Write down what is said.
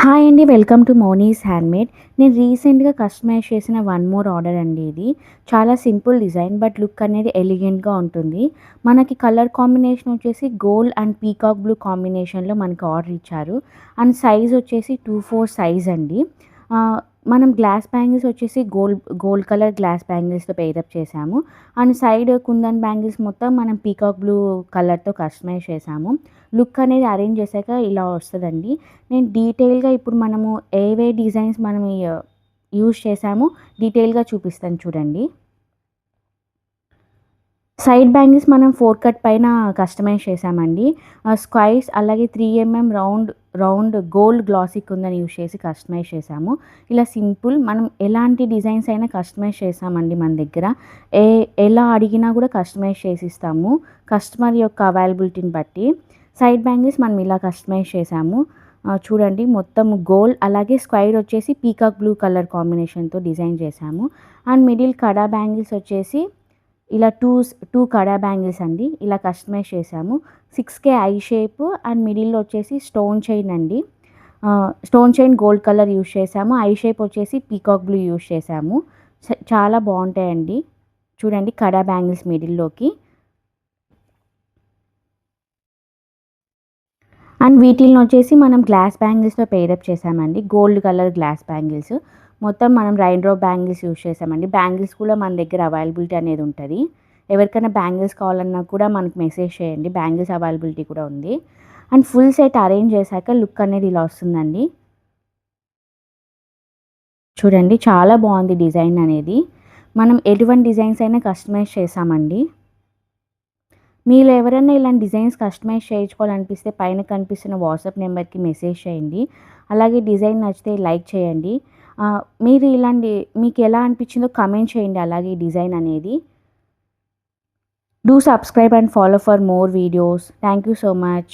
Hi అండి. Welcome to Moni's handmade. నేను రీసెంట్‌గా కస్టమైజ్ చేసిన వన్ మోర్ ఆర్డర్ అండి ఇది. చాలా సింపుల్ డిజైన్ బట్ లుక్ అనేది ఎలిగెంట్‌గా ఉంటుంది. మనకి కలర్ కాంబినేషన్ వచ్చేసి గోల్డ్ అండ్ పీకాక్ బ్లూ కాంబినేషన్‌లో మనకి ఆర్డర్ ఇచ్చారు. అండ్ సైజ్ వచ్చేసి 24 సైజ్ అండి. మనం గ్లాస్ బ్యాంగిల్స్ వచ్చేసి గోల్డ్ కలర్ గ్లాస్ బ్యాంగిల్స్‌తో పెయిరప్ చేశాము. అండ్ సైడ్ కుందన్ బ్యాంగిల్స్ మొత్తం మనం పీకాక్ బ్లూ కలర్‌తో కస్టమైజ్ చేశాము. లుక్ అనేది అరేంజ్ చేశాక ఇలా వస్తదండి. నేను డీటెయిల్‌గా ఇప్పుడు మనము ఏవే డిజైన్స్ మనం యూజ్ చేసామో డీటెయిల్‌గా చూపిస్తాను చూడండి. సైడ్ బ్యాంగిల్స్ మనం 4 కట్ పైన కస్టమైజ్ చేశామండి. స్క్వైర్స్ అలాగే 3 round gold glassy kundan use చేసి కస్టమైజ్ చేశాము. ఇలా సింపుల్ మనం ఎలాంటి డిజైన్స్ అయినా కస్టమైజ్ చేశామండి మన దగ్గర. ఏ ఎలా అడిగినా కూడా కస్టమైజ్ చేసిస్తాము. కస్టమర్ యొక్క అవైలబిలిటీని బట్టి. సైడ్ బ్యాంగిల్స్ మనం ఇలా కస్టమైజ్ చేశాము. చూడండి మొత్తం గోల్డ్ అలాగే స్క్వైర్ వచ్చేసి పీకాక్ బ్లూ కలర్ కాంబినేషన్‌తో డిజైన్ చేశాము. అండ్ మిడిల్ కడా బ్యాంగిల్స్ వచ్చేసి ఇలా టూ కడా బ్యాంగిల్స్ అండి. ఇలా కస్టమైజ్ చేశాము. 6K ఐ షేప్ అండ్ మిడిల్‌లో వచ్చేసి స్టోన్ చైన్ అండి. Stone chain gold colour use చేశాము. ఐ షేప్ వచ్చేసి పీకాక్ బ్లూ యూజ్ చేశాము. చాలా బావుంటాయండి. చూడండి కడా బ్యాంగిల్స్ మిడిల్‌లోకి. అండ్ వీటిల్ని వచ్చేసి మనం గ్లాస్ బ్యాంగిల్స్‌తో పెయిరప్ చేశామండి. Gold colour glass bangles. మొత్తం మనం రైన్ డ్రాప్ బ్యాంగిల్స్ యూజ్ చేశామండి. బ్యాంగిల్స్ కూడా మన దగ్గర అవైలబిలిటీ అనేది ఉంటది. ఎవరికైనా బ్యాంగిల్స్ కావాలన్నా కూడా మనకు మెసేజ్ చేయండి. బ్యాంగిల్స్ అవైలబిలిటీ కూడా ఉంది. అండ్ ఫుల్ సెట్ అరేంజ్ చేశాక లుక్ అనేది ఇలా వస్తుందండి. చూడండి చాలా బావుంది డిజైన్ అనేది. మనం ఎటువంటి డిజైన్స్ అయినా కస్టమైజ్ చేశామండి. మీలో ఎవరైనా ఇలాంటి డిజైన్స్ కస్టమైజ్ చేయించుకోవాలనిపిస్తే పైన కనిపిస్తున్న వాట్సాప్ నెంబర్‌కి మెసేజ్ చేయండి. అలాగే డిజైన్ నచ్చితే లైక్ చేయండి. మీరు మీకు ఎలా అనిపించిందో కామెంట్ చేయండి అలాగే ఈ డిజైన్ అనేది. Do subscribe and follow for more videos. Thank you so much.